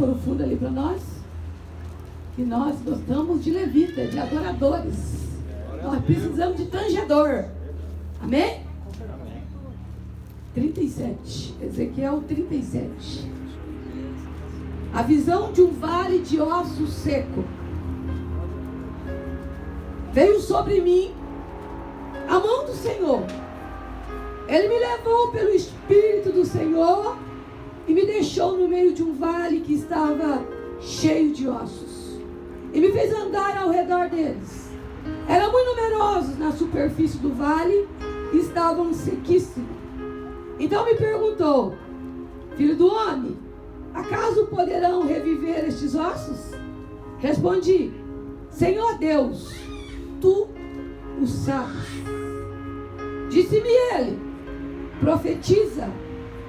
profunda ali para nós? Que nós gostamos de levita, de adoradores. Nós precisamos de tangedor. Amém? 37. Ezequiel 37. A visão de um vale de ossos seco. Veio sobre mim a mão do Senhor. Ele me levou pelo Espírito do Senhor e me deixou no meio de um vale que estava cheio de ossos. E me fez andar ao redor deles. Eram muito numerosos na superfície do vale e estavam sequíssimos. Então me perguntou: filho do homem, acaso poderão reviver estes ossos? Respondi: Senhor Deus, tu o sabes. Disse-me ele: profetiza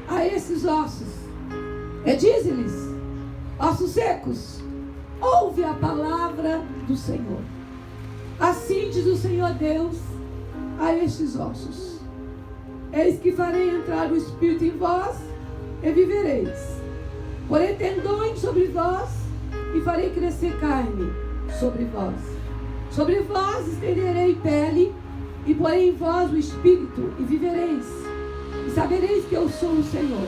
a esses ossos e dize-lhes: ossos secos, ouve a palavra do Senhor. Assim diz o Senhor Deus a estes ossos: eis que farei entrar o Espírito em vós e vivereis. Porei tendões sobre vós e farei crescer carne sobre vós. Sobre vós estenderei pele e porei em vós o Espírito e vivereis. E sabereis que eu sou o Senhor.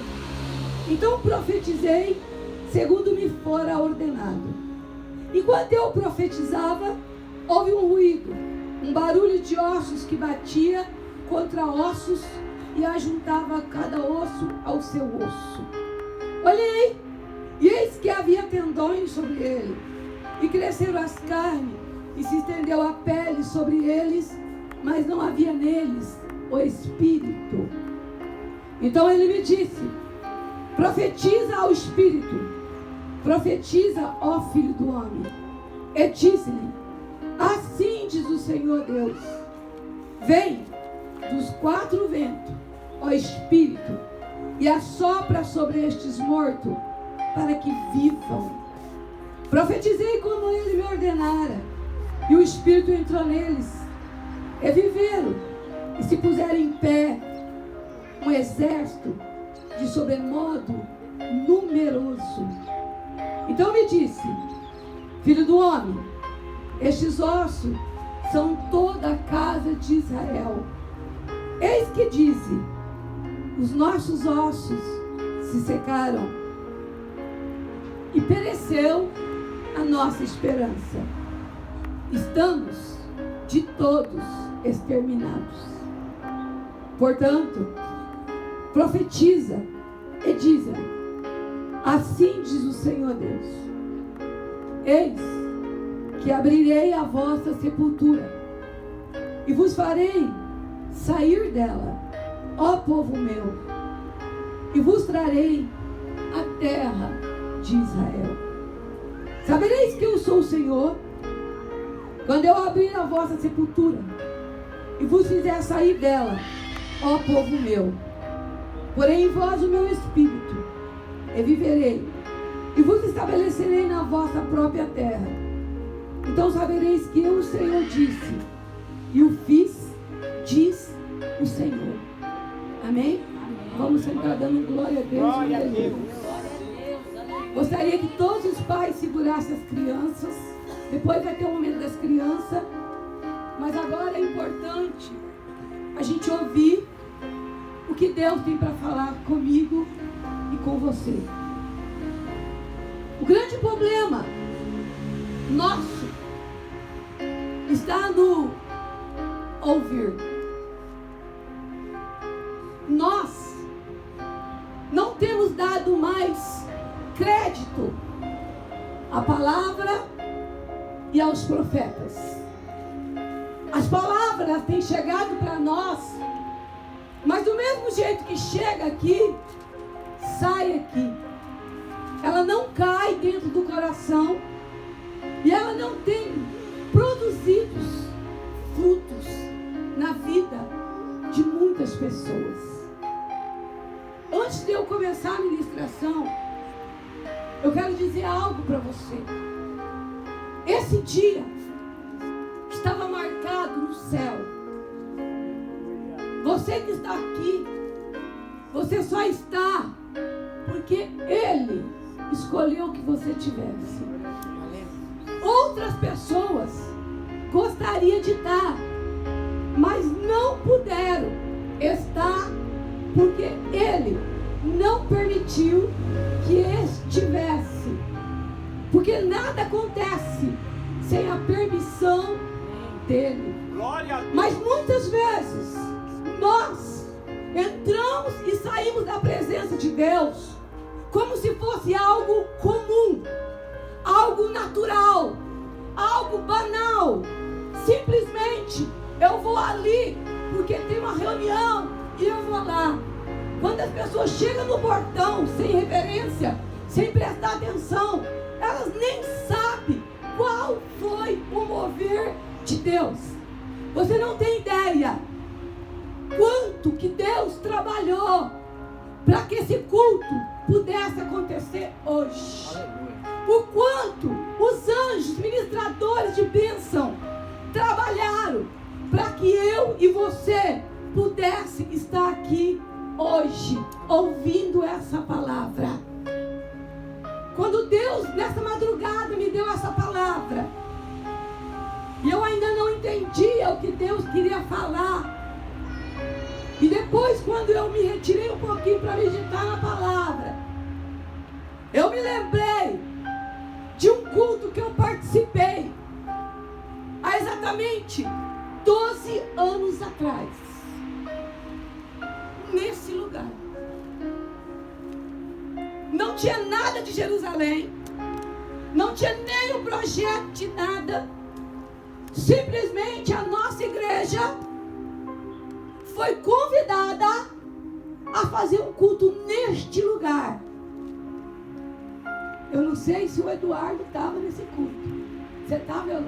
Então profetizei segundo me fora ordenado. Enquanto eu profetizava, houve um ruído, um barulho de ossos que batia contra ossos e ajuntava cada osso ao seu osso. Olhei, e eis que havia tendões sobre ele, e cresceram as carnes, e se estendeu a pele sobre eles, mas não havia neles o Espírito. Então ele me disse: profetiza ao Espírito, profetiza, ó filho do homem, e disse-lhe: assim diz o Senhor Deus: vem dos quatro ventos, ó Espírito, e assopra sobre estes mortos, para que vivam. Profetizei como ele me ordenara, e o Espírito entrou neles, e viveram, e se puseram em pé um exército de sobremodo numeroso. Então me disse: filho do homem, estes ossos são toda a casa de Israel. Eis que dize: os nossos ossos se secaram e pereceu a nossa esperança. Estamos de todos exterminados. Portanto, profetiza e diz-lhe: assim diz o Senhor Deus: eis que abrirei a vossa sepultura e vos farei sair dela, ó povo meu, e vos trarei a terra de Israel. Sabereis que eu sou o Senhor, quando eu abrir a vossa sepultura e vos fizer sair dela, ó povo meu. Porém em vós o meu Espírito, e viverei, e vos estabelecerei na vossa própria terra. Então sabereis que eu, o Senhor, disse, e o fiz, diz o Senhor. Amém? Vamos sentar dando glória a Deus. Glória a Deus. Gostaria que todos os pais segurassem as crianças. Depois vai ter um momento das crianças. Mas agora é importante a gente ouvir o que Deus tem para falar comigo e com você. O grande problema nosso está no ouvir. Nós não temos dado mais crédito à palavra e aos profetas. As palavras têm chegado para nós, mas do mesmo jeito que chega aqui, sai aqui. Ela não cai dentro do coração e ela não tem produzido frutos na vida de muitas pessoas. Antes de eu começar a ministração, eu quero dizer algo para você. Esse dia estava marcado no céu. Você que está aqui, você só está porque Ele escolheu que você tivesse. Outras pessoas gostariam de estar, mas não puderam estar porque Ele não permitiu que estivesse. Porque nada acontece sem a permissão dele. Mas muitas vezes nós entramos e saímos da presença de Deus como se fosse algo comum, algo natural, algo banal. Simplesmente eu vou ali porque tem uma reunião e eu vou lá. Quando as pessoas chegam no portão sem reverência, sem prestar atenção, elas nem sabem qual foi o mover de Deus. Você não tem ideia quanto que Deus trabalhou para que esse culto pudesse acontecer hoje. O quanto os anjos, ministradores de bênção, trabalharam para que eu e você pudesse estar aqui hoje, ouvindo essa palavra. Quando Deus, nessa madrugada, me deu essa palavra, e eu ainda não entendia o que Deus queria falar, e depois, quando eu me retirei um pouquinho para meditar na palavra, eu me lembrei de um culto que eu participei há exatamente 12 anos atrás, nesse lugar. Não tinha nada de Jerusalém, não tinha nem um projeto de nada. Simplesmente a nossa igreja foi convidada a fazer um culto neste lugar. Eu não sei se o Eduardo estava nesse culto. Você estava, Yolanda?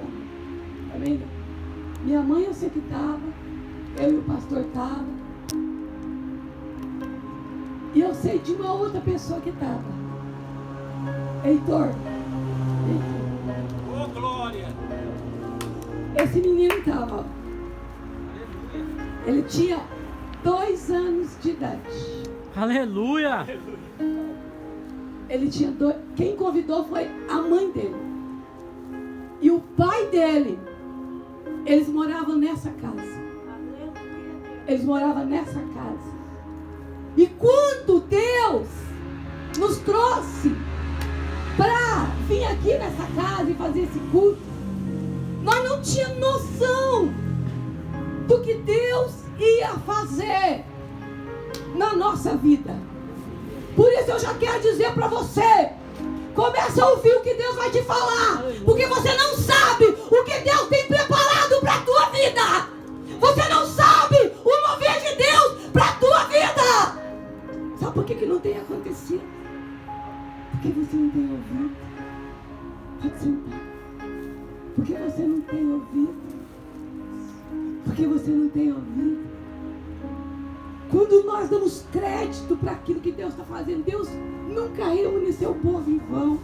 Também não. Minha mãe eu sei que estava, eu e o pastor estava. E eu sei de uma outra pessoa que estava. Heitor. Ô, glória! Esse menino estava. Ele tinha 2 anos de idade. Aleluia! Ele tinha 2. Quem convidou foi a mãe dele. E o pai dele. Eles moravam nessa casa. Eles moravam nessa casa. E quando Deus nos trouxe para vir aqui nessa casa e fazer esse culto, nós não tínhamos noção do que Deus ia fazer na nossa vida. Por isso eu já quero dizer para você, comece a ouvir o que Deus vai te falar, porque você não sabe o que Deus tem preparado para a tua vida. Você não sabe o mover de Deus para a tua vida. Sabe por que não tem acontecido? Porque você não tem ouvido. Pode sentar. Porque você não tem ouvido. Porque você não tem ouvido. Quando nós damos crédito para aquilo que Deus está fazendo, Deus nunca reúne seu povo em vão.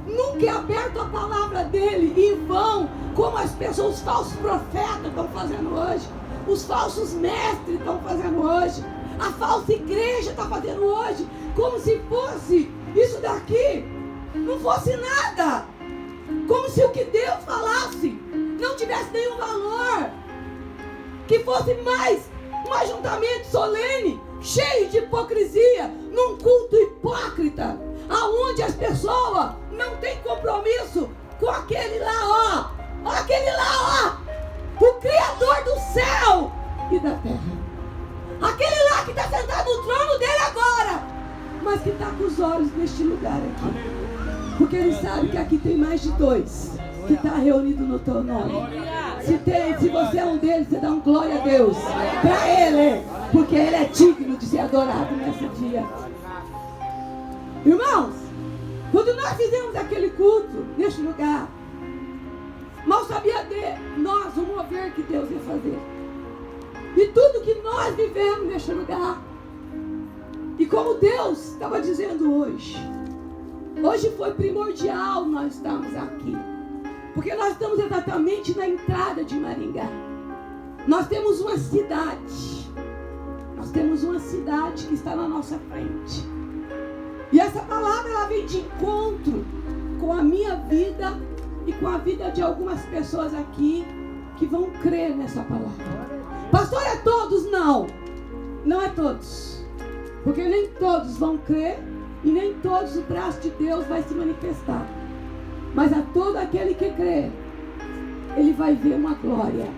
Nunca é aberto a palavra dele em vão, como as pessoas, os falsos profetas estão fazendo hoje, os falsos mestres estão fazendo hoje, a falsa igreja está fazendo hoje, como se fosse isso daqui, não fosse nada, como se o que Deus falasse não tivesse nenhum valor, que fosse mais um ajuntamento solene, cheio de hipocrisia, num culto hipócrita, aonde as pessoas não têm compromisso com aquele lá, ó, aquele lá, ó, o Criador do céu e da terra, aquele lá que está sentado no trono dele agora, mas que está com os olhos neste lugar aqui, porque ele sabe que aqui tem mais de 2 que está reunido no teu nome. Se você é um deles, você dá um glória a Deus para ele, porque ele é digno de ser adorado nesse dia. Irmãos, quando nós fizemos aquele culto neste lugar, mal sabia de nós o mover que Deus ia fazer. E tudo que nós vivemos neste lugar. E como Deus estava dizendo hoje foi primordial nós estarmos aqui. Porque nós estamos exatamente na entrada de Maringá. Nós temos uma cidade. Nós temos uma cidade que está na nossa frente. E essa palavra, ela vem de encontro com a minha vida e com a vida de algumas pessoas aqui que vão crer nessa palavra. Pastor, é todos? Não. Não é todos. Porque nem todos vão crer e nem todos o braço de Deus vai se manifestar. Mas a todo aquele que crê, ele vai ver uma glória.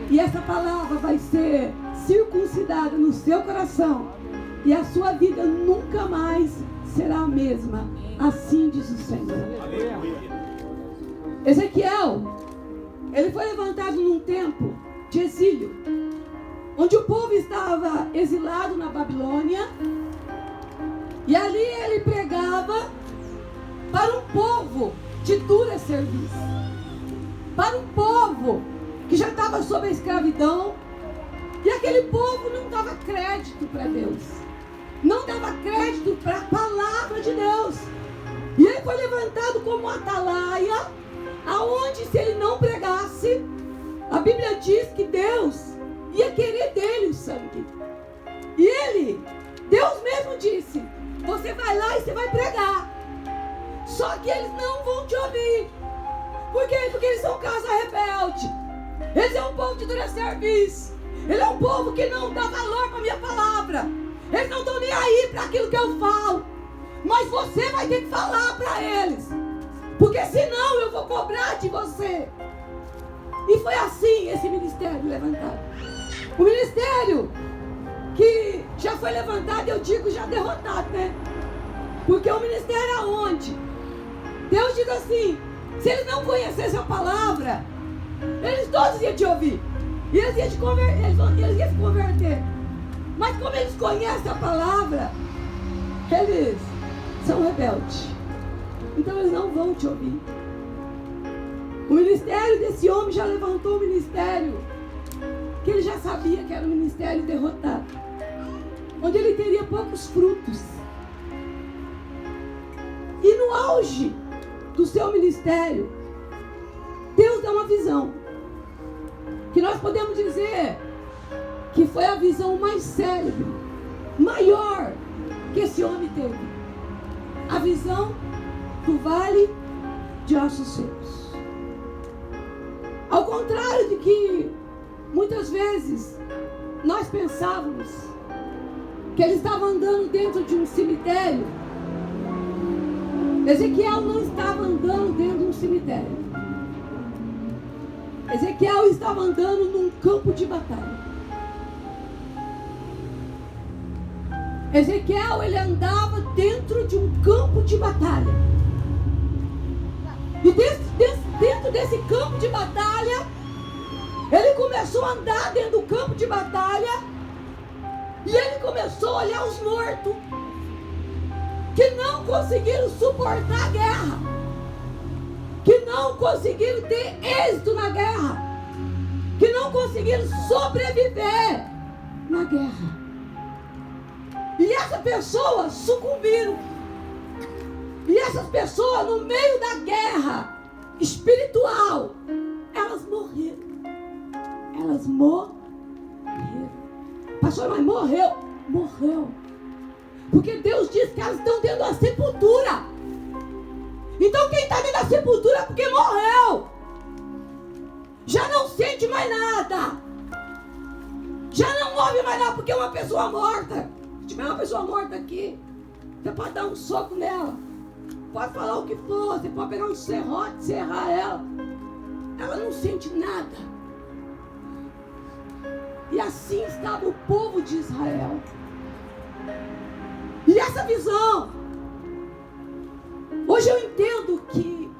E essa palavra vai ser circuncidada no seu coração. E a sua vida nunca mais será a mesma. Assim diz o Senhor. Ezequiel, ele foi levantado num tempo de exílio, onde o povo estava exilado na Babilônia. E ali ele pregava para um povo de dura serviço, para um povo que já estava sob a escravidão. E aquele povo não dava crédito para Deus, não dava crédito para a palavra de Deus. E ele foi levantado como um atalaia, aonde se ele não pregasse, a Bíblia diz que Deus ia querer dele o sangue. E ele, Deus mesmo disse: você vai lá e você vai pregar. Só que eles não vão te ouvir. Por quê? Porque eles são casa rebelde. Eles são um povo de dura serviço. Ele é um povo que não dá valor para a minha palavra. Eles não estão nem aí para aquilo que eu falo. Mas você vai ter que falar para eles, porque senão eu vou cobrar de você. E foi assim esse ministério levantado. O ministério que já foi levantado, eu digo já derrotado, né? Porque o ministério aonde Deus diz assim: se eles não conhecessem a palavra, eles todos iam te ouvir. E eles iam se converter. Mas como eles conhecem a palavra, eles são rebeldes. Então eles não vão te ouvir. O ministério desse homem já levantou um ministério que ele já sabia que era um ministério derrotado, onde ele teria poucos frutos. E no auge do seu ministério, Deus dá uma visão que nós podemos dizer que foi a visão mais célebre, maior que esse homem teve. A visão do vale de ossos secos. Ao contrário de que muitas vezes nós pensávamos que ele estava andando dentro de um cemitério, Ezequiel não estava andando dentro de um cemitério. Ezequiel estava andando num campo de batalha. Ezequiel, ele andava dentro de um campo de batalha. E dentro desse campo de batalha, ele começou a andar dentro do campo de batalha. E ele começou a olhar os mortos, que não conseguiram suportar a guerra, que não conseguiram ter êxito na guerra, que não conseguiram sobreviver na guerra. E essas pessoas sucumbiram. E essas pessoas, no meio da guerra espiritual, elas morreram. Elas morreram. Pastor, mas morreu? Morreu. Porque Deus diz que elas estão dentro da sepultura. Então quem está dentro da sepultura é porque morreu. Já não sente mais nada. Já não ouve mais nada porque é uma pessoa morta. Se tiver uma pessoa morta aqui, você pode dar um soco nela. Pode falar o que for. Você pode pegar um serrote e serrar ela. Ela não sente nada. E assim estava o povo de Israel. E essa visão, hoje eu entendo que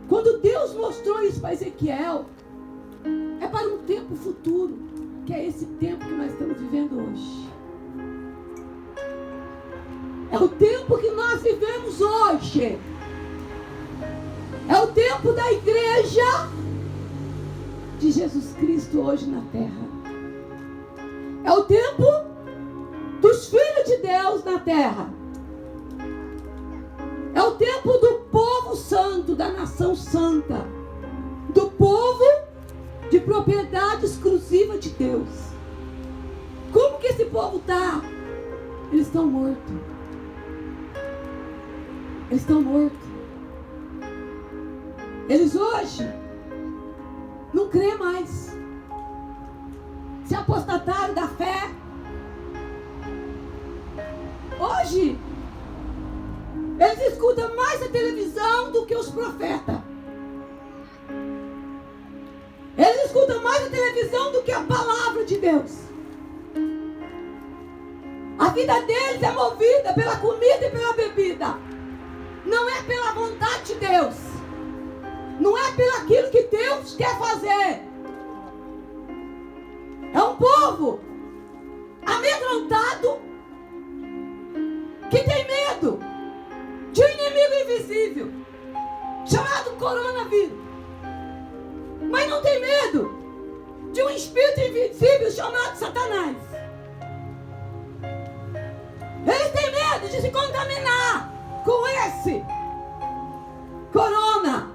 quando Deus mostrou isso para Ezequiel, é para um tempo futuro, que é esse tempo que nós estamos vivendo hoje. É o tempo que nós vivemos hoje. É o tempo da igreja de Jesus Cristo hoje na terra. É o tempo dos filhos de Deus na terra. É o tempo do povo santo, da nação santa, do povo de propriedade exclusiva de Deus. Como que esse povo está? Eles estão mortos. Eles estão mortos. Eles hoje não crê mais. Se apostataram da fé. Hoje eles escutam mais a televisão do que os profetas. Eles escutam mais a televisão do que a palavra de Deus. A vida deles é movida pela comida e pela bebida. Não é pela vontade de Deus. Não é pelo aquilo que Deus quer fazer. É um povo amedrontado, que tem medo de um inimigo invisível chamado coronavírus, mas não tem medo de um espírito invisível chamado Satanás. Eles têm medo de se contaminar com esse corona,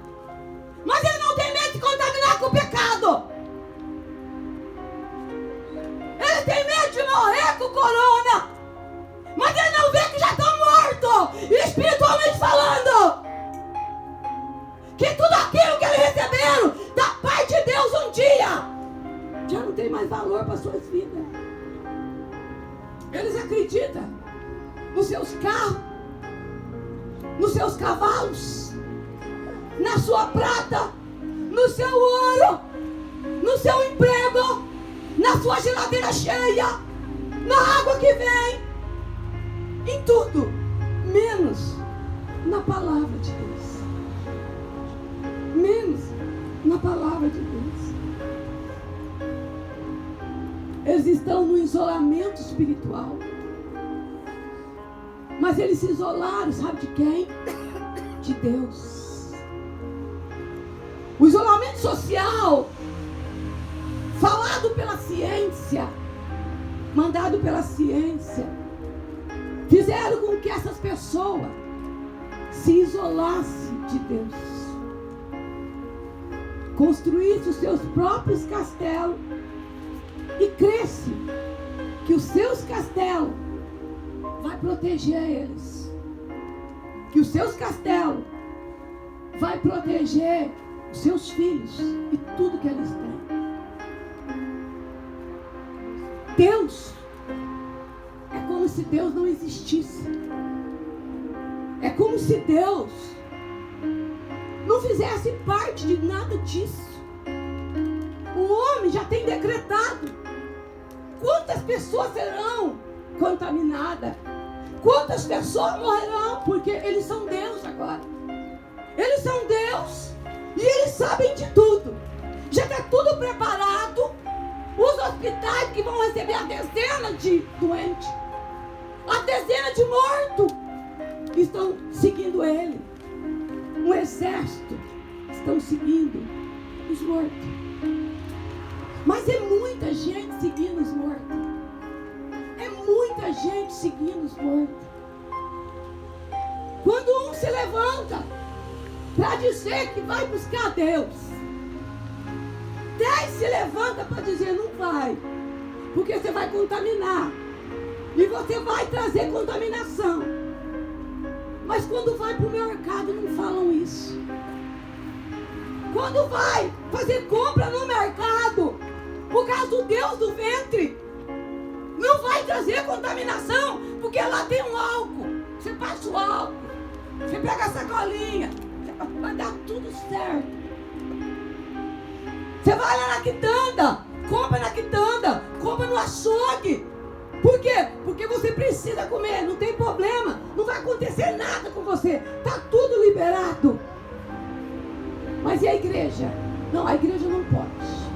mas eles não têm medo de se contaminar com o pecado. Eles têm medo de morrer com o corona, mas eles não veem que já estão mortos, espiritualmente falando. Que tudo aquilo que eles receberam da parte de Deus um dia já não tem mais valor para suas vidas. Eles acreditam nos seus carros, nos seus cavalos, na sua prata, no seu ouro, no seu emprego, na sua geladeira cheia, na água que vem, em tudo, menos na palavra de Deus. Menos na palavra de Deus. Eles estão no isolamento espiritual. Mas eles se isolaram, sabe de quem? De Deus. O isolamento social, falado pela ciência, mandado pela ciência, fizeram com que essas pessoas se isolassem de Deus, construíssem os seus próprios castelos e crescem que os seus castelos vai proteger eles, que os seus castelos vai proteger os seus filhos e tudo que eles têm. Deus é como se Deus não existisse. É como se Deus não fizesse parte de nada disso. O homem já tem decretado quantas pessoas serão contaminadas, quantas pessoas morrerão, porque eles são Deus agora. Eles são Deus e eles sabem de tudo. Já está tudo preparado. Os hospitais que vão receber a dezena de doentes, a dezena de mortos, estão seguindo ele. Um exército estão seguindo os mortos. Mas é muita gente seguindo os mortos. É muita gente seguindo os mortos. Quando um se levanta para dizer que vai buscar Deus, 10 se levanta para dizer não vai, porque você vai contaminar e você vai trazer contaminação. Mas quando vai para o mercado não falam isso. Quando vai fazer compra no mercado, por causa do Deus do ventre, não vai trazer contaminação, porque lá tem um álcool. Você passa o álcool, você pega a sacolinha, vai dar tudo certo. Você vai lá na quitanda, compra na quitanda, compra no açougue. Por quê? Porque você precisa comer, não tem problema, não vai acontecer nada com você, está tudo liberado. Mas e a igreja? Não, a igreja não pode.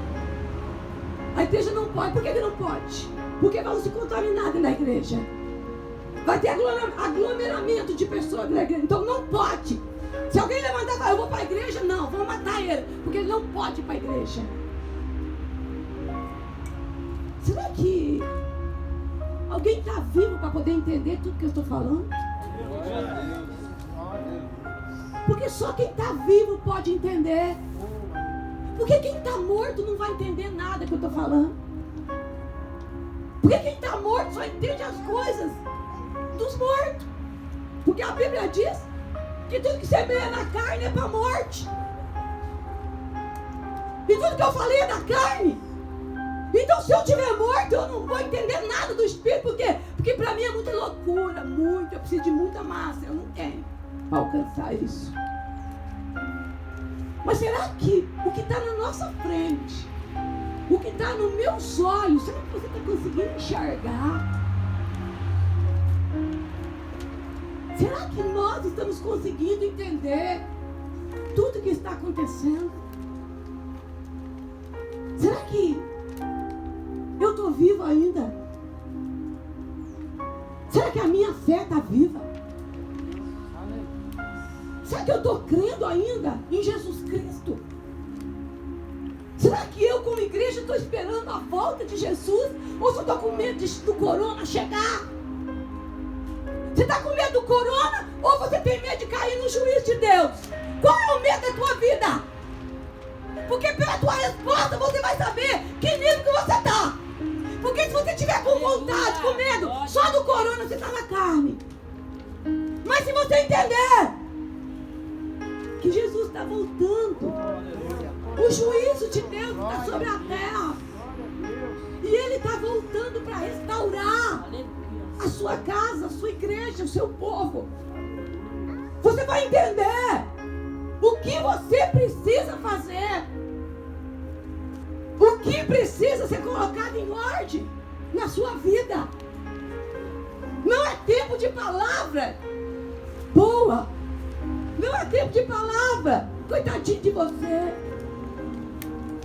A igreja não pode. Por que não pode? Porque vão se contaminar dentro da igreja. Vai ter aglomeramento de pessoas na igreja, então não pode. Se alguém levantar e falar, eu vou para a igreja, não, vão matar ele, porque ele não pode ir para a igreja. Será que alguém está vivo para poder entender tudo que eu estou falando? Porque só quem está vivo pode entender. Porque quem está morto não vai entender nada que eu estou falando. Porque quem está morto só entende as coisas dos mortos. Porque a Bíblia diz que tudo que semeia na carne é para a morte. E tudo que eu falei é da carne. Então se eu estiver morto, eu não vou entender nada do Espírito. Por quê? Porque para mim é muita loucura, muito. Eu preciso de muita massa, eu não tenho para alcançar isso. Mas será que o que está na nossa frente, o que está nos meus olhos, será que você está conseguindo enxergar? Será que nós estamos conseguindo entender tudo que está acontecendo? Será que eu estou vivo ainda? Será que a minha fé está viva? Será que eu estou crendo ainda em Jesus Cristo? Será que eu, como igreja, estou esperando a volta de Jesus? Ou só estou com medo do corona chegar? Você está com medo do corona? Ou você tem medo de cair no juízo de Deus? Qual é o medo da tua vida? Porque pela tua resposta você vai saber que nível que você está. Porque se você tiver com vontade, com medo, só do corona você está na carne. Mas se você entender que Jesus está voltando, o juízo de Deus está sobre a terra, e Ele está voltando para restaurar a sua casa, a sua igreja, o seu povo. Você vai entender o que você precisa fazer, o que precisa ser colocado em ordem na sua vida. Não é tempo de palavra boa, não é tempo de palavra coitadinho de você.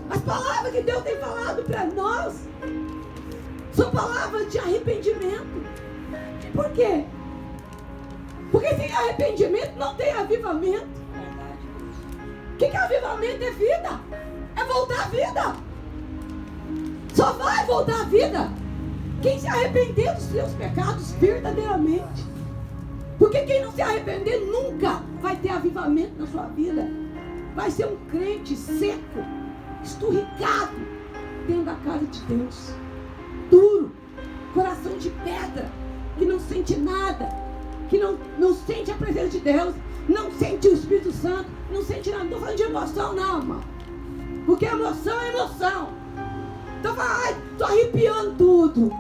As palavras que Deus tem falado para nós são palavras de arrependimento. Por quê? Porque sem arrependimento não tem avivamento. O que é avivamento? É vida. É voltar à vida. Só vai voltar à vida quem se arrepender dos seus pecados verdadeiramente. Porque quem não se arrepender nunca vai ter avivamento na sua vida. Vai ser um crente seco, esturricado dentro da casa de Deus, duro, coração de pedra, que não sente nada, que não sente a presença de Deus, não sente o Espírito Santo, não sente nada. Não estou falando de emoção não, irmão, porque emoção é emoção. Então fala, estou arrepiando tudo.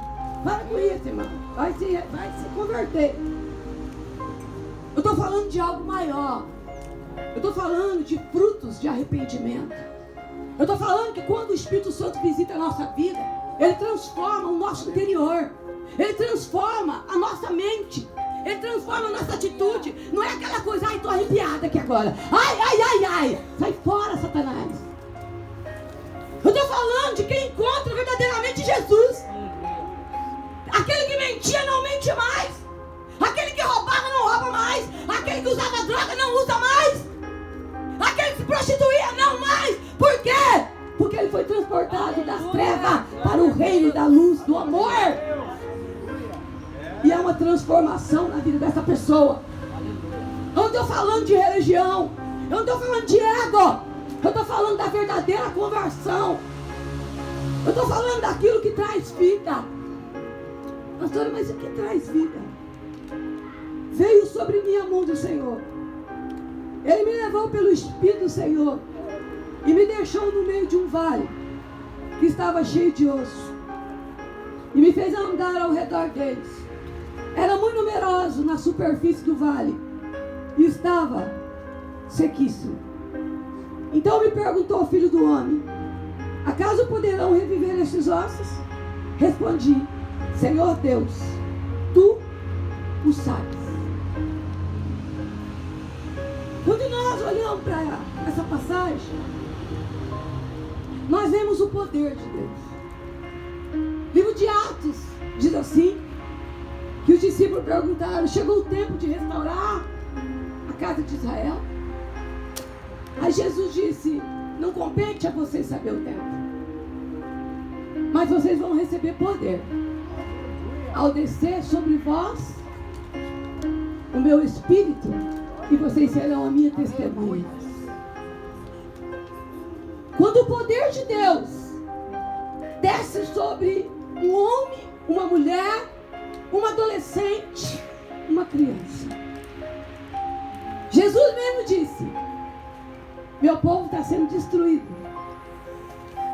Para com isso, irmão, vai se converter. Eu estou falando de algo maior. Eu estou falando de frutos de arrependimento. Eu estou falando que quando o Espírito Santo visita a nossa vida, Ele transforma o nosso interior. Ele transforma a nossa mente. Ele transforma a nossa atitude. Não é aquela coisa, ai, estou arrepiada aqui agora. Ai, ai, ai, ai. Sai fora, Satanás. Eu estou falando de quem encontra verdadeiramente Jesus. Aquele que mentia não mente mais. Aquele que roubava não rouba mais. Aquele que usava droga não usa mais. Aquele que se prostituía não mais. Por quê? Porque ele foi transportado das trevas para o reino da luz, do amor. E é uma transformação na vida dessa pessoa. Eu não estou falando de religião. Eu não estou falando de ego. Eu estou falando da verdadeira conversão. Eu estou falando daquilo que traz vida. Pastora, mas o que traz vida? Veio sobre mim a mão do Senhor. Ele me levou pelo Espírito do Senhor e me deixou no meio de um vale que estava cheio de osso, e me fez andar ao redor deles. Era muito numeroso na superfície do vale e estava sequíssimo. Então me perguntou, filho do homem, acaso poderão reviver esses ossos? Respondi, Senhor Deus, tu o sabes. Quando nós olhamos para essa passagem, nós vemos o poder de Deus. O livro de Atos diz assim, que os discípulos perguntaram, chegou o tempo de restaurar a casa de Israel? Aí Jesus disse, não compete a vocês saber o tempo, mas vocês vão receber poder ao descer sobre vós o meu Espírito, e vocês serão a minha testemunha. Quando o poder de Deus desce sobre um homem, uma mulher, um adolescente, uma criança, Jesus mesmo disse: meu povo está sendo destruído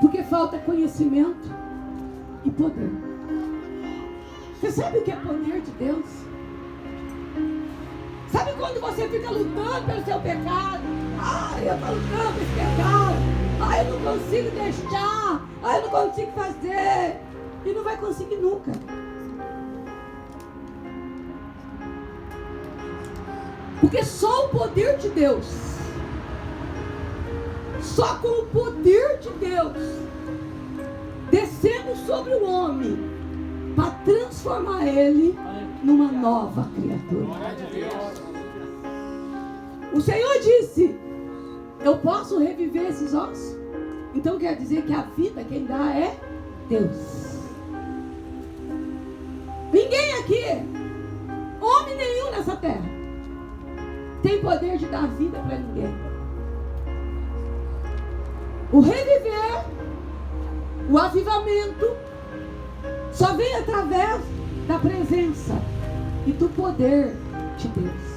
porque falta conhecimento e poder. Você sabe o que é poder de Deus? Sabe quando você fica lutando pelo seu pecado? Ai, eu estou lutando pelo esse pecado. Ai, eu não consigo deixar. Ai, eu não consigo fazer. E não vai conseguir nunca. Porque só o poder de Deus, só com o poder de Deus descendo sobre o homem para transformar ele numa nova criatura. O Senhor disse: eu posso reviver esses ossos? Então quer dizer que a vida quem dá é Deus. Ninguém aqui, homem nenhum nessa terra, tem poder de dar vida para ninguém. O reviver, o avivamento, só vem através da presença e do poder de Deus.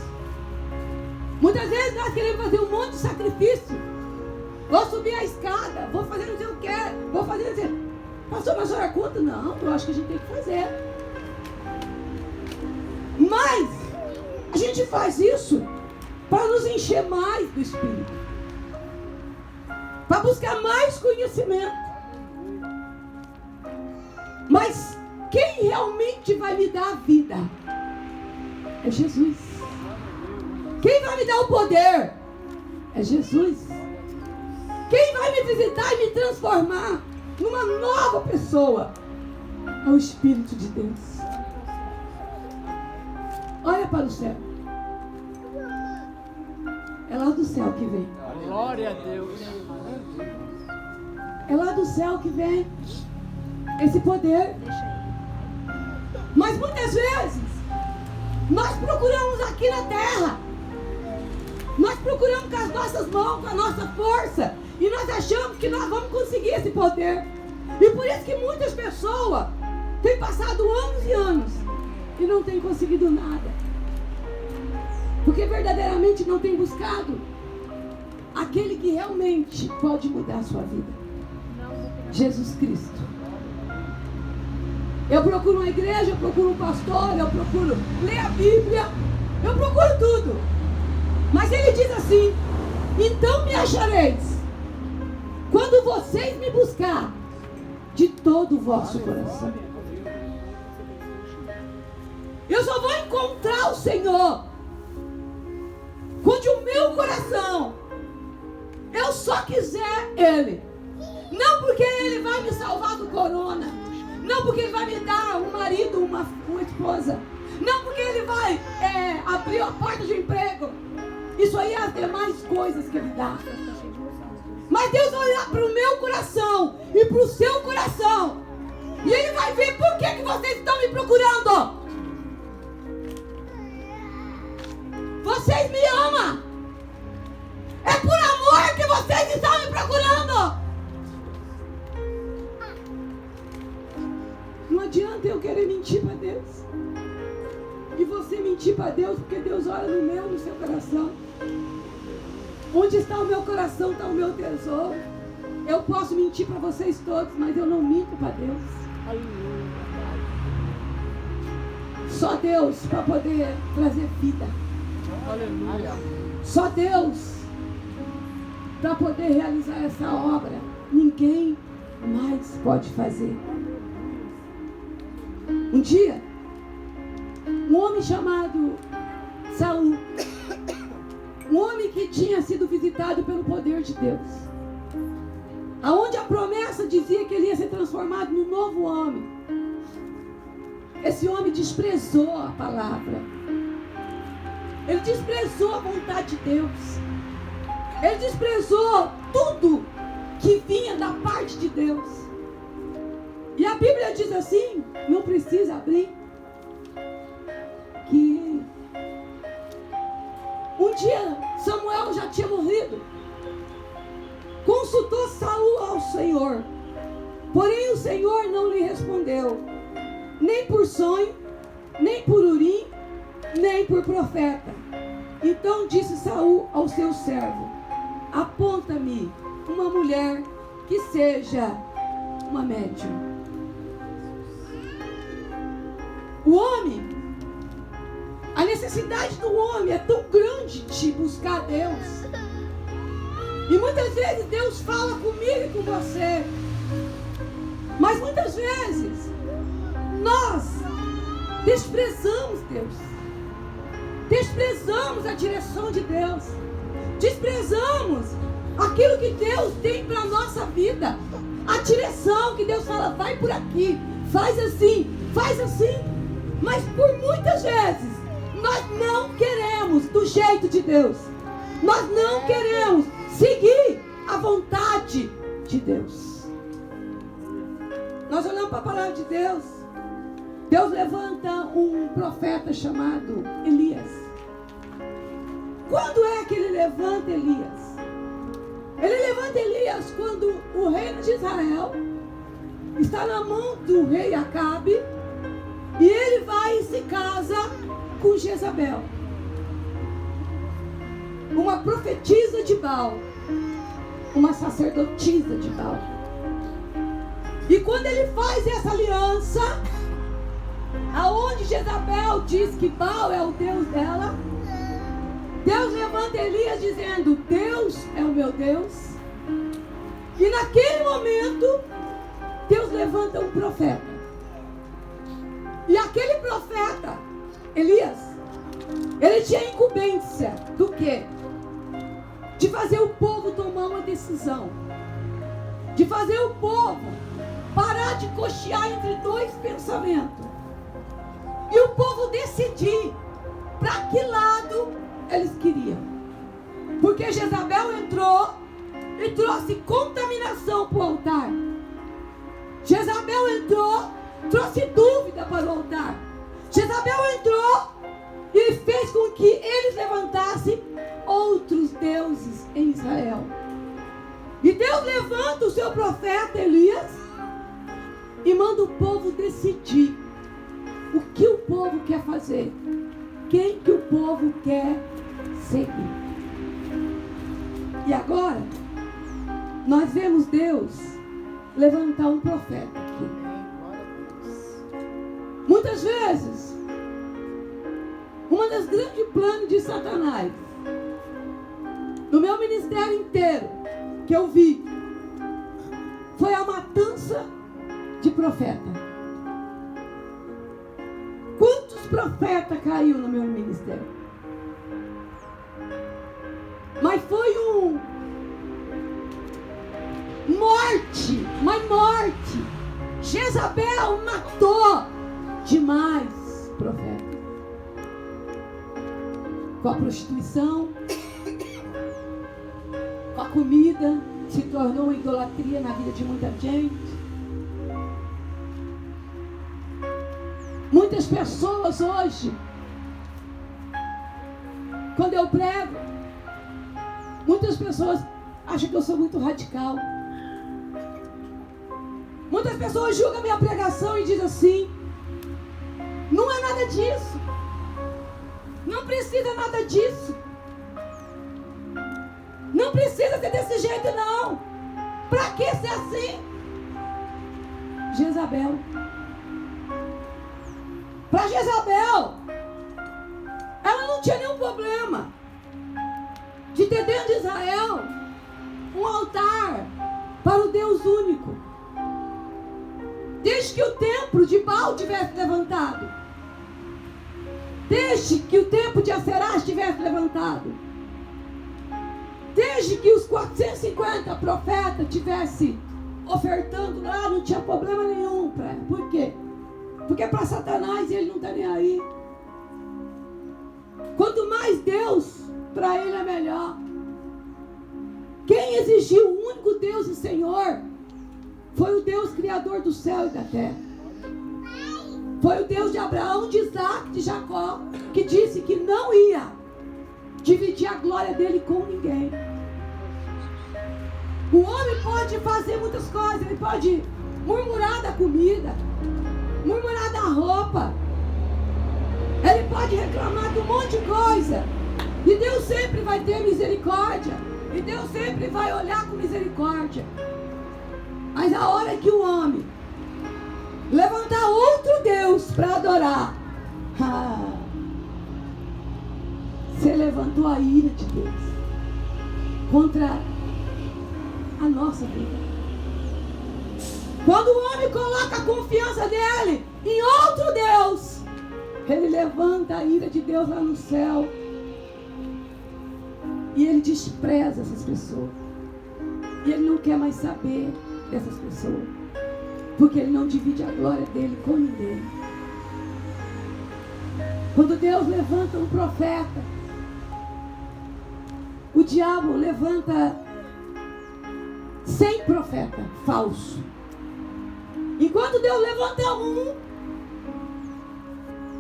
Muitas vezes nós queremos fazer um monte de sacrifício. Vou subir a escada, vou fazer não sei o que, vou fazer não sei. Pastor, mas a senhora conta? Não, eu acho que a gente tem que fazer. Mas a gente faz isso para nos encher mais do Espírito, para buscar mais conhecimento. Mas quem realmente vai me dar a vida é Jesus. Quem vai me dar o poder é Jesus. Quem vai me visitar e me transformar numa nova pessoa é o Espírito de Deus. Olha para o céu. É lá do céu que vem. Glória a Deus. É lá do céu que vem esse poder. Mas muitas vezes nós procuramos aqui na terra. Nós procuramos com as nossas mãos, com a nossa força. E nós achamos que nós vamos conseguir esse poder. E por isso que muitas pessoas têm passado anos e anos e não têm conseguido nada. Porque verdadeiramente não têm buscado aquele que realmente pode mudar a sua vida. Jesus Cristo. Eu procuro uma igreja, eu procuro um pastor, eu procuro ler a Bíblia, eu procuro tudo. Mas ele diz assim: então me achareis quando vocês me buscar de todo o vosso coração. Eu só vou encontrar o Senhor quando o meu coração eu só quiser Ele. Não porque Ele vai me salvar do corona, não porque Ele vai me dar um marido, uma esposa, não porque Ele vai abrir a porta de emprego. Isso aí é as demais coisas que Ele dá. Mas Deus vai olhar para o meu coração e para o seu coração, e Ele vai ver por que vocês estão me procurando. Vocês me amam. É por amor que vocês estão me procurando. Não adianta eu querer mentir para Deus e você mentir para Deus, porque Deus olha no meu, no seu coração. Onde está o meu coração, está o meu tesouro. Eu posso mentir para vocês todos, mas eu não minto para Deus. Só Deus para poder trazer vida. Aleluia. Só Deus para poder realizar essa obra. Ninguém mais pode fazer. Um dia, um homem chamado Saul, um homem que tinha sido visitado pelo poder de Deus, aonde a promessa dizia que ele ia ser transformado num novo homem. Esse homem desprezou a palavra. Ele desprezou a vontade de Deus. Ele desprezou tudo que vinha da parte de Deus. E a Bíblia diz assim, não precisa abrir, que um dia Samuel já tinha morrido. Consultou Saul ao Senhor, porém o Senhor não lhe respondeu, nem por sonho, nem por urim, nem por profeta. Então disse Saul ao seu servo: aponta-me uma mulher que seja uma médium. O homem, a necessidade do homem é tão grande de buscar Deus. E muitas vezes Deus fala comigo e com você. Mas muitas vezes nós desprezamos Deus. Desprezamos a direção de Deus. Desprezamos aquilo que Deus tem para a nossa vida. A direção que Deus fala, vai por aqui, faz assim, faz assim. Mas por muitas vezes nós não queremos do jeito de Deus. Nós não queremos seguir a vontade de Deus. Nós olhamos para a palavra de Deus. Deus levanta um profeta chamado Elias. Quando é que ele levanta Elias? Ele levanta Elias quando o reino de Israel está na mão do rei Acabe. E ele vai e se casa com Jezabel, uma profetisa de Baal, uma sacerdotisa de Baal. E quando ele faz essa aliança, aonde Jezabel diz que Baal é o Deus dela, Deus levanta Elias dizendo: Deus é o meu Deus. E naquele momento Deus levanta um profeta. E aquele profeta, Elias, ele tinha incumbência do quê? De fazer o povo tomar uma decisão. De fazer o povo parar de cochear entre dois pensamentos. E o povo decidir para que lado eles queriam. Porque Jezabel entrou e trouxe contaminação para o altar. Jezabel entrou, trouxe dúvida para o altar. Jezabel entrou e fez com que eles levantassem outros deuses em Israel. E Deus levanta o seu profeta Elias e manda o povo decidir o que o povo quer fazer, quem que o povo quer seguir. E agora nós vemos Deus levantar um profeta aqui. Muitas vezes, uma das grandes planos de Satanás, no meu ministério inteiro, que eu vi, foi a matança de profeta. Quantos profetas caiu no meu ministério? Mas foi morte. Jezabel matou demais profeta. Com a prostituição, com a comida, se tornou uma idolatria na vida de muita gente. Muitas pessoas hoje, quando eu prego, muitas pessoas acham que eu sou muito radical. Muitas pessoas julgam minha pregação e dizem assim: não é nada disso, não precisa nada disso, não precisa ser desse jeito não, pra que ser assim? Jezabel. Para Jezabel, ela não tinha nenhum problema de ter dentro de Israel um altar para o Deus único, desde que o templo de Baal tivesse levantado, desde que o templo de Aserá estivesse levantado, desde que os 450 profetas tivessem ofertando lá, não tinha problema nenhum para ela. Por quê? Porque para Satanás ele não está nem aí. Quanto mais Deus, para ele é melhor. Quem exigiu o único Deus e Senhor foi o Deus criador do céu e da terra. Foi o Deus de Abraão, de Isaac, de Jacó, que disse que não ia dividir a glória dele com ninguém. O homem pode fazer muitas coisas. Ele pode murmurar da comida, murmurar da roupa, ele pode reclamar de um monte de coisa, E Deus sempre vai ter misericórdia. E Deus sempre vai olhar com misericórdia. Mas a hora que o homem levantar outro Deus para adorar, você levantou a ira de Deus contra a nossa vida. Quando o homem coloca a confiança dele em outro Deus, ele levanta a ira de Deus lá no céu. E ele despreza essas pessoas. E ele não quer mais saber dessas pessoas. Porque ele não divide a glória dele com ninguém. Quando Deus levanta um profeta, o diabo levanta 100 profetas falsos. E quando Deus levanta um,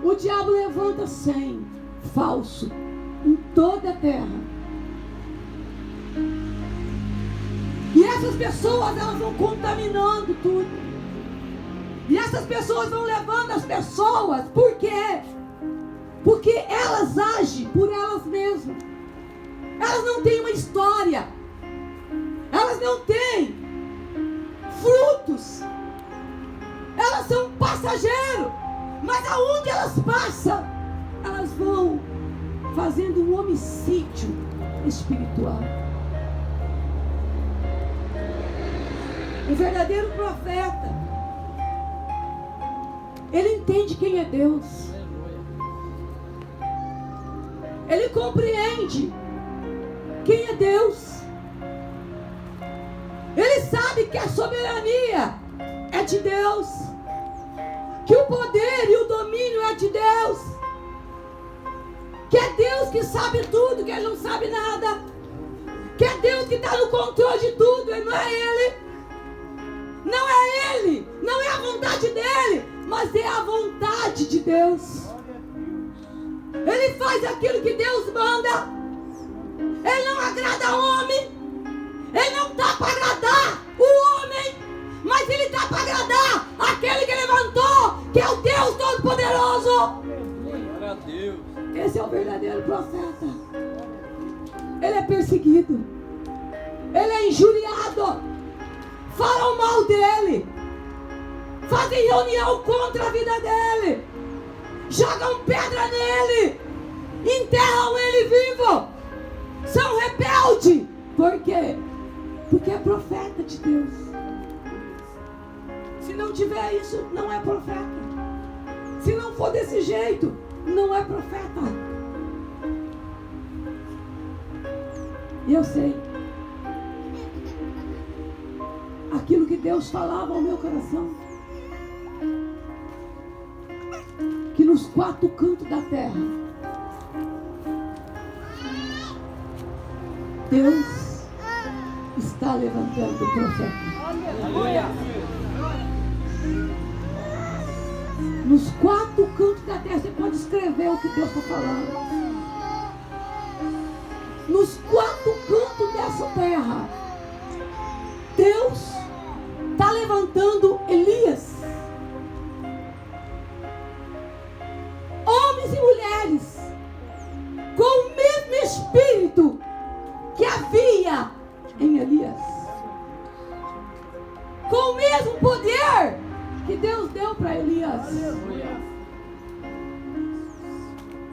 o diabo levanta 100 falsos em toda a terra. E essas pessoas, elas vão contaminando tudo. E essas pessoas vão levando as pessoas. Por quê? Porque elas agem por elas mesmas. Elas não têm uma história. Elas não têm frutos. Elas são passageiros. Mas aonde elas passam, elas vão fazendo um homicídio espiritual. O verdadeiro profeta, ele entende quem é Deus. Ele compreende quem é Deus. Ele sabe que a soberania é de Deus, que o poder e o domínio é de Deus, que é Deus que sabe tudo, que ele não sabe nada, que é Deus que está no controle de tudo, e não é ele. Não é ele, não é a vontade dele, mas é a vontade de Deus. Ele faz aquilo que Deus manda. Ele não agrada homem. Ele não está para agradar o homem, mas ele está para agradar aquele que levantou, que é o Deus Todo-Poderoso. Glória a Deus. Esse é o verdadeiro profeta. Ele é perseguido, ele é injuriado. Falam mal dele, fazem reunião contra a vida dele, jogam pedra nele, enterram ele vivo, são rebeldes. Por quê? Porque é profeta de Deus. Se não tiver isso, não é profeta. Se não for desse jeito, não é profeta. E eu sei aquilo que Deus falava ao meu coração, que nos 4 cantos da terra, Deus está levantando o profeta. Aleluia. Nos 4 cantos da terra, você pode escrever o que Deus está falando. Nos 4 cantos dessa terra, Deus está levantando Elias. Homens e mulheres com o mesmo espírito que havia em Elias, com o mesmo poder que Deus deu para Elias.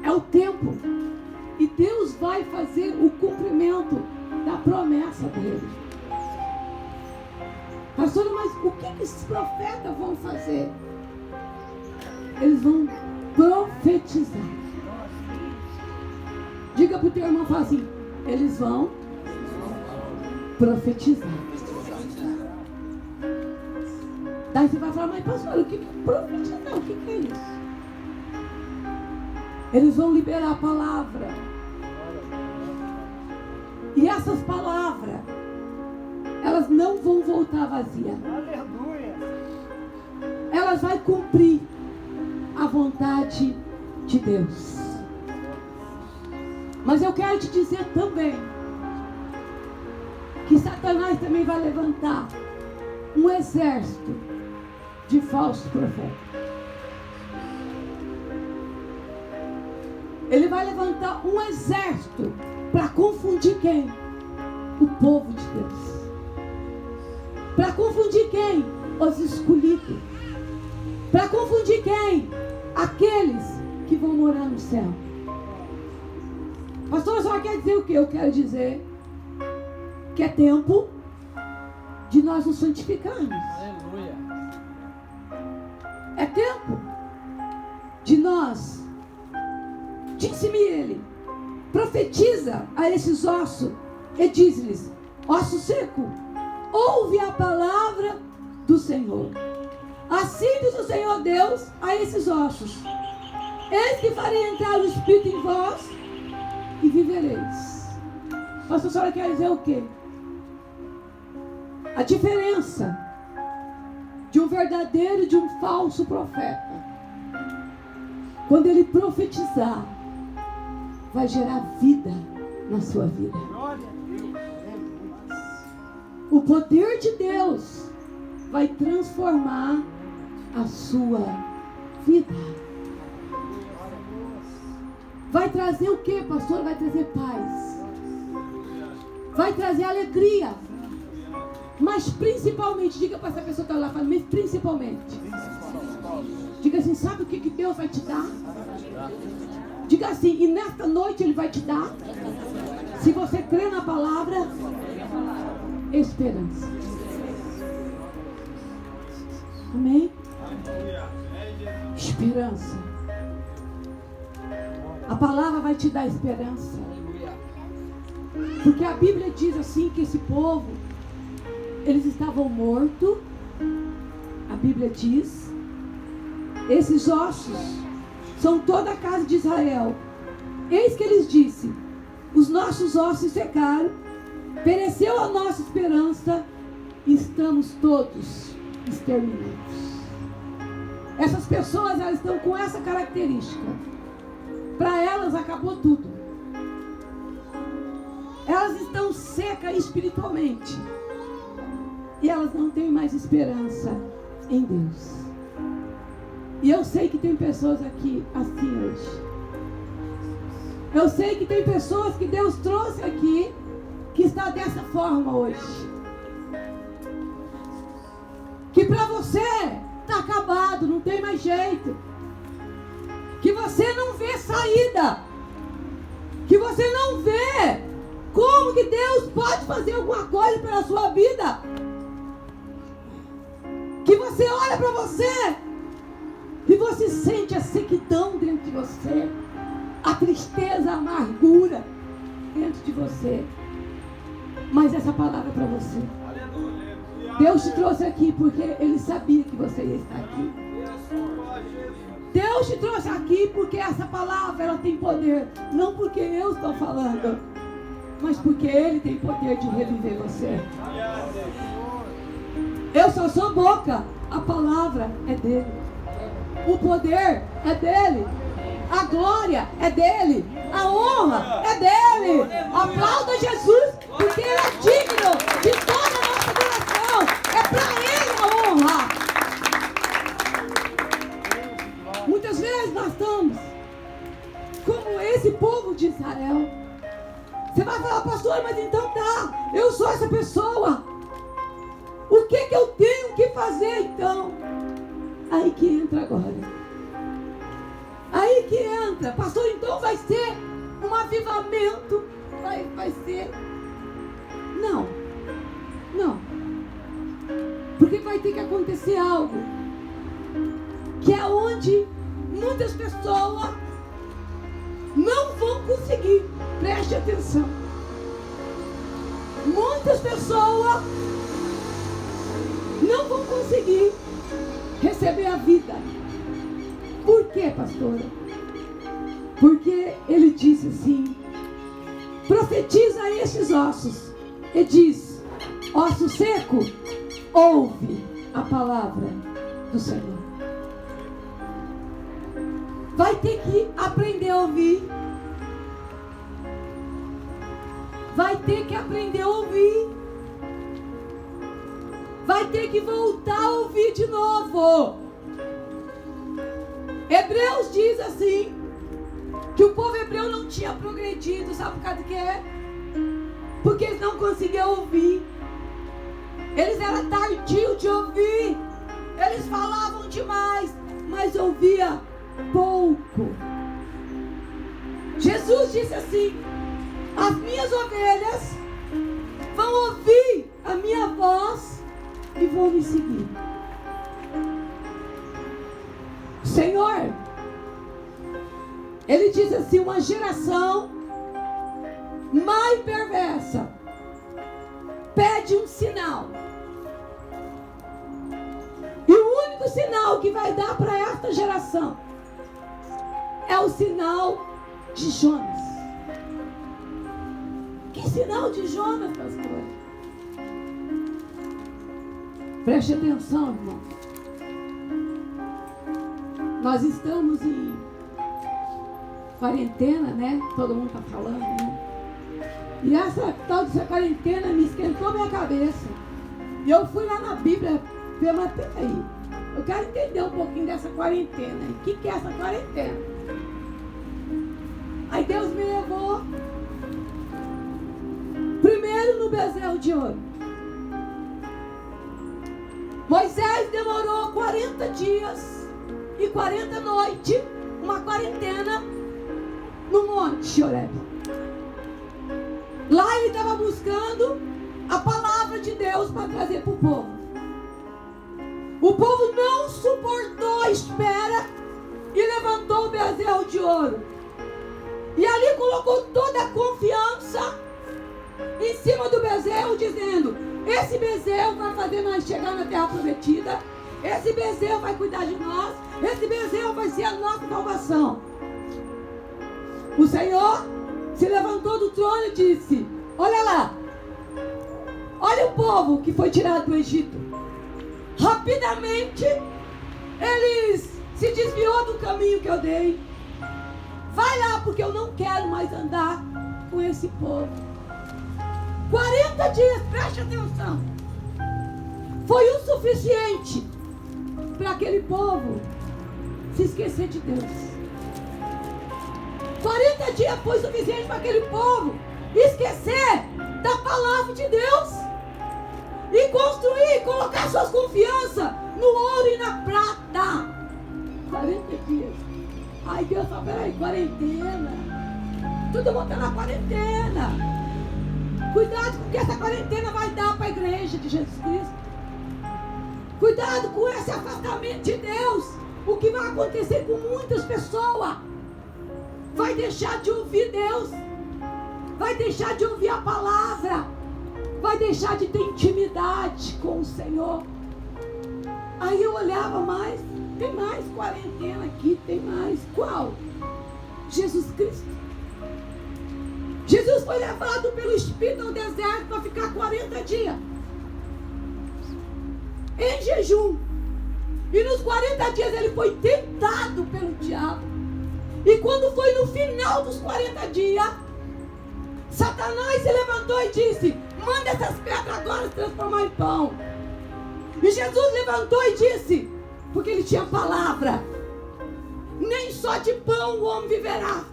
É o tempo, e Deus vai fazer o cumprimento da promessa dele. Pastor, mas o que esses profetas vão fazer? Eles vão profetizar. Diga para o teu irmão, fala assim: eles vão profetizar. Daí você vai falar: mas pastor, o que é profetizar? O que é isso? Eles vão liberar a palavra. E essas palavras, elas não vão voltar vazias. Aleluia. Elas vão cumprir a vontade de Deus. Mas eu quero te dizer também que Satanás também vai levantar um exército de falsos profetas. Ele vai levantar um exército para confundir quem? O povo de Deus. Para confundir quem? Os escolhidos. Para confundir quem? Aqueles que vão morar no céu. Pastor, só quer dizer o que? Eu quero dizer que é tempo de nós nos santificarmos. Aleluia. É tempo de nós. Disse-me ele, profetiza a esses ossos e diz-lhes: osso seco, ouve a palavra do Senhor. Assim diz o Senhor Deus a esses ossos: eis que farei entrar o Espírito em vós e vivereis. Pastor, a senhora quer dizer o quê? A diferença de um verdadeiro e de um falso profeta. Quando ele profetizar, vai gerar vida na sua vida. O poder de Deus vai transformar a sua vida. Vai trazer o que, pastor? Vai trazer paz. Vai trazer alegria. Mas principalmente, diga para essa pessoa que está lá falando, mas principalmente. Diga assim, sabe o que Deus vai te dar? Diga assim, e nesta noite Ele vai te dar, se você crê na palavra, esperança. Amém? Esperança. A palavra vai te dar esperança. Porque a Bíblia diz assim que esse povo, eles estavam mortos. A Bíblia diz, esses ossos são toda a casa de Israel. Eis que eles disse: os nossos ossos secaram, pereceu a nossa esperança, e estamos todos exterminados. Essas pessoas, elas estão com essa característica. Para elas acabou tudo. Elas estão secas espiritualmente. E elas não têm mais esperança em Deus. E eu sei que tem pessoas aqui assim hoje. Eu sei que tem pessoas que Deus trouxe aqui, que está dessa forma hoje. Que para você está acabado, não tem mais jeito. Que você não vê saída. Que você não vê como que Deus pode fazer alguma coisa pela sua vida. Que você olha para você e você sente a sequidão dentro de você, a tristeza, a amargura dentro de você. Mas essa palavra é para você. Deus te trouxe aqui porque Ele sabia que você ia estar aqui. Deus te trouxe aqui porque essa palavra, ela tem poder. Não porque eu estou falando, mas porque Ele tem poder de reviver você. Eu só sou boca, a palavra é dele. O poder é dele. A glória é dele. A honra é dele. Aplauda Jesus, porque Ele é digno de toda a nossa adoração. É para Ele a honra. Muitas vezes nós estamos como esse povo de Israel. Você vai falar: pastor, mas então tá, eu sou essa pessoa. O que eu tenho que fazer então? Aí que entra agora. Aí que entra. Pastor, então vai ser um avivamento. Vai ser. Não. Não. Porque vai ter que acontecer algo. Que é onde muitas pessoas não vão conseguir. Preste atenção. Muitas pessoas não vão conseguir receber a vida. Por quê, pastora? Porque ele disse assim: profetiza a estes ossos e diz: osso seco, ouve a palavra do Senhor. Vai ter que aprender a ouvir. Vai ter que aprender a ouvir. Vai ter que voltar a ouvir de novo. Hebreus diz assim: que o povo hebreu não tinha progredido, sabe por causa de quê? Porque eles não conseguiam ouvir. Eles eram tardios de ouvir. Eles falavam demais, mas ouvia pouco. Jesus disse assim: as minhas ovelhas vão ouvir a minha voz e vão me seguir. Senhor, Ele diz assim: uma geração mais perversa pede um sinal. E o único sinal que vai dar para esta geração é o sinal de Jonas. Que sinal de Jonas, pastor? Preste atenção, irmão. Nós estamos em quarentena, né? Todo mundo está falando, né? E essa tal dessa quarentena me esquentou minha cabeça. E eu fui lá na Bíblia ver, mas peraí, eu quero entender um pouquinho dessa quarentena. O que é essa quarentena? Aí Deus me levou primeiro no bezerro de ouro. Moisés demorou 40 dias e 40 noites, uma quarentena no Monte Horebe. Lá ele estava buscando a palavra de Deus para trazer para o povo. O povo não suportou a espera e levantou o bezerro de ouro. E ali colocou toda a confiança em cima do bezerro, dizendo: esse bezerro vai fazer nós chegar na terra prometida. Esse bezerro vai cuidar de nós. Esse bezerro vai ser a nossa salvação. O Senhor se levantou do trono e disse: olha lá, olha o povo que foi tirado do Egito. Rapidamente eles se desviou do caminho que eu dei. Vai lá, porque eu não quero mais andar com esse povo. 40 dias, preste atenção, foi o suficiente para aquele povo se esquecer de Deus. 40 dias foi suficiente para aquele povo esquecer da palavra de Deus e construir, colocar suas confianças no ouro e na prata. 40 dias. Ai, Deus fala: peraí, quarentena. Todo mundo está na quarentena. Cuidado com o que essa quarentena vai dar para a igreja de Jesus Cristo. Cuidado com esse afastamento de Deus. O que vai acontecer com muitas pessoas? Vai deixar de ouvir Deus. Vai deixar de ouvir a palavra. Vai deixar de ter intimidade com o Senhor. Aí eu olhava mais. Tem mais quarentena aqui, tem mais. Qual? Jesus Cristo. Jesus foi levado pelo Espírito ao deserto para ficar 40 dias em jejum. E nos 40 dias ele foi tentado pelo diabo. E quando foi no final dos 40 dias, Satanás se levantou e disse: manda essas pedras agora se transformar em pão. E Jesus levantou e disse, porque ele tinha palavra: nem só de pão o homem viverá,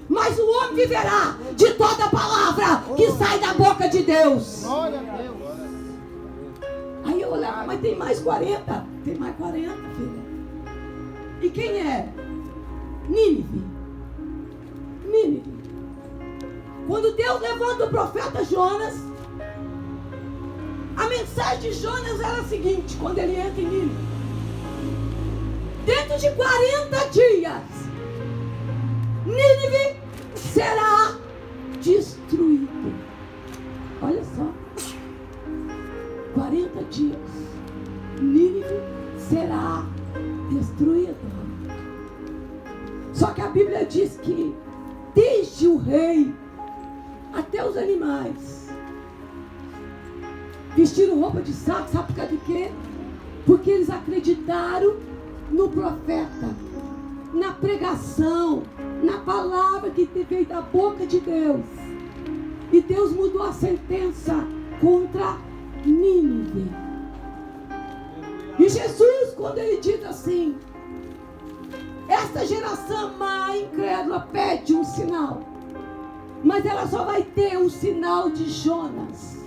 mas o homem viverá de toda palavra que sai da boca de Deus. Glória a Deus. Aí eu olhava: mas tem mais 40? Tem mais 40, filha. E quem é? Nínive. Nínive. Quando Deus levanta o profeta Jonas, a mensagem de Jonas era a seguinte, quando ele entra em Nínive: dentro de 40 dias Nínive será destruído. Olha só, 40 dias Nínive será destruída. Só que a Bíblia diz que desde o rei até os animais vestiram roupa de saco. Sabe por causa de quê? Porque eles acreditaram no profeta, na pregação, na palavra que veio da boca de Deus. E Deus mudou a sentença contra Nínive. E Jesus, quando ele diz assim: Essa geração má, incrédula, pede um sinal. Mas ela só vai ter o sinal de Jonas.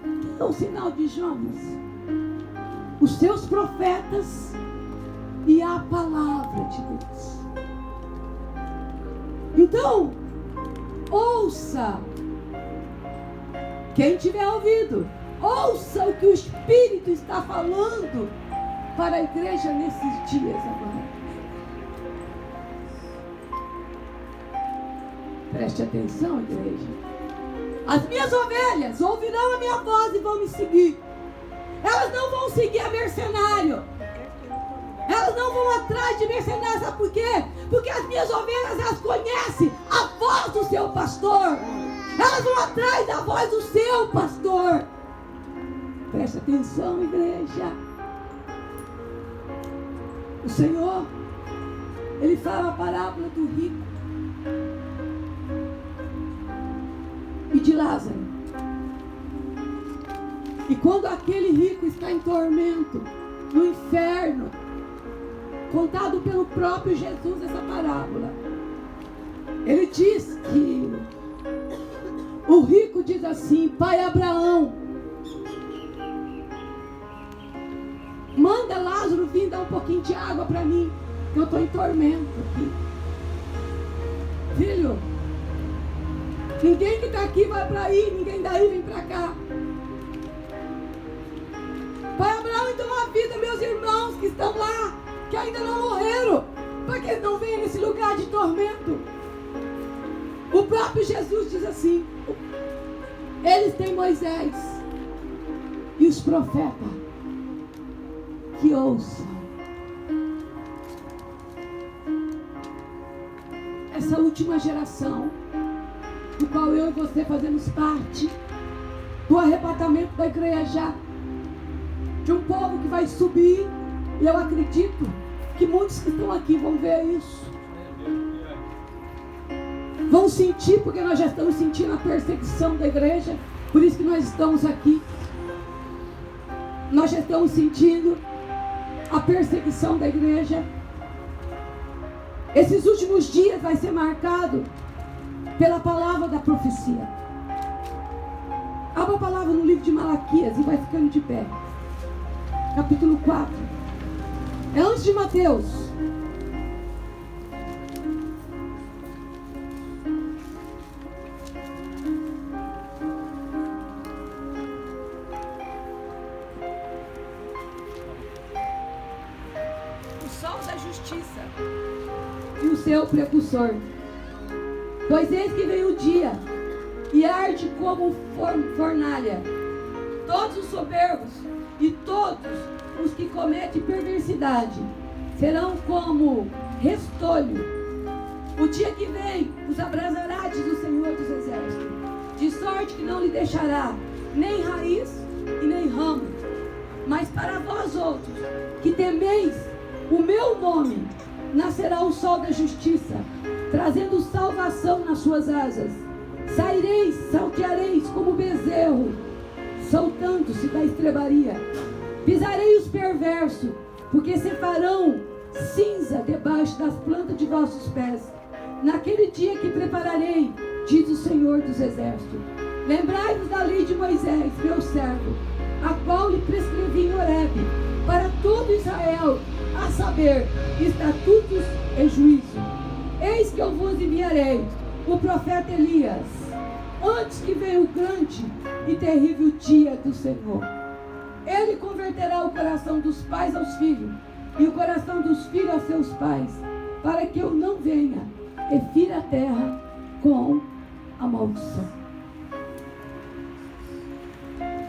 O que é o sinal de Jonas? Os seus profetas e a palavra de Deus. Então, ouça. Quem tiver ouvido, ouça o que o Espírito está falando para a igreja nesses dias agora. Preste atenção, igreja. As minhas ovelhas ouvirão a minha voz e vão me seguir. Elas não vão seguir a mercenário. Elas não vão atrás de mercenários. Sabe por quê? Porque as minhas ovelhas, elas conhecem a voz do seu pastor. Elas vão atrás da voz do seu pastor. Preste atenção, igreja. O Senhor, Ele fala a parábola do rico e de Lázaro. E quando aquele rico está em tormento, no inferno, contado pelo próprio Jesus essa parábola, ele diz que o rico diz assim: Pai Abraão, manda Lázaro vir dar um pouquinho de água para mim, que eu estou em tormento aqui. Filho, ninguém que está aqui vai para aí, ninguém daí vem para cá. Pai Abraão, então avisa meus irmãos que estão lá, que ainda não morreram, para que eles não venham nesse lugar de tormento. O próprio Jesus diz assim: eles têm Moisés e os profetas que ouçam. Essa última geração, do qual eu e você fazemos parte, do arrebatamento da igreja, de um povo que vai subir, e eu acredito que muitos que estão aqui vão ver isso, vão sentir, porque nós já estamos sentindo a perseguição da igreja, por isso que nós estamos aqui. Nós já estamos sentindo a perseguição da igreja. Esses últimos dias vai ser marcado pela palavra da profecia. Abra a palavra no livro de Malaquias e vai ficando de pé. Capítulo 4. É antes de Mateus. O sol da justiça e o seu precursor. Pois eis que vem o dia e arde como fornalha. Todos os soberbos e todos os que cometem perversidade serão como restolho. O dia que vem os abrasará, diz o Senhor dos Exércitos, de sorte que não lhe deixará nem raiz e nem ramo. Mas para vós outros que temeis o meu nome, nascerá o sol da justiça, trazendo salvação nas suas asas. Saireis, salteareis como bezerro, soltando-se da estrebaria. Pisarei os perversos, porque se farão cinza debaixo das plantas de vossos pés. Naquele dia que prepararei, diz o Senhor dos Exércitos. Lembrai-vos da lei de Moisés, meu servo, a qual lhe prescrevi em Horebe, para todo Israel, a saber, estatutos e juízo. Eis que eu vos enviarei o profeta Elias, antes que venha o grande e terrível dia do Senhor. Ele converterá o coração dos pais aos filhos, e o coração dos filhos aos seus pais, para que eu não venha e fira a terra com a maldição.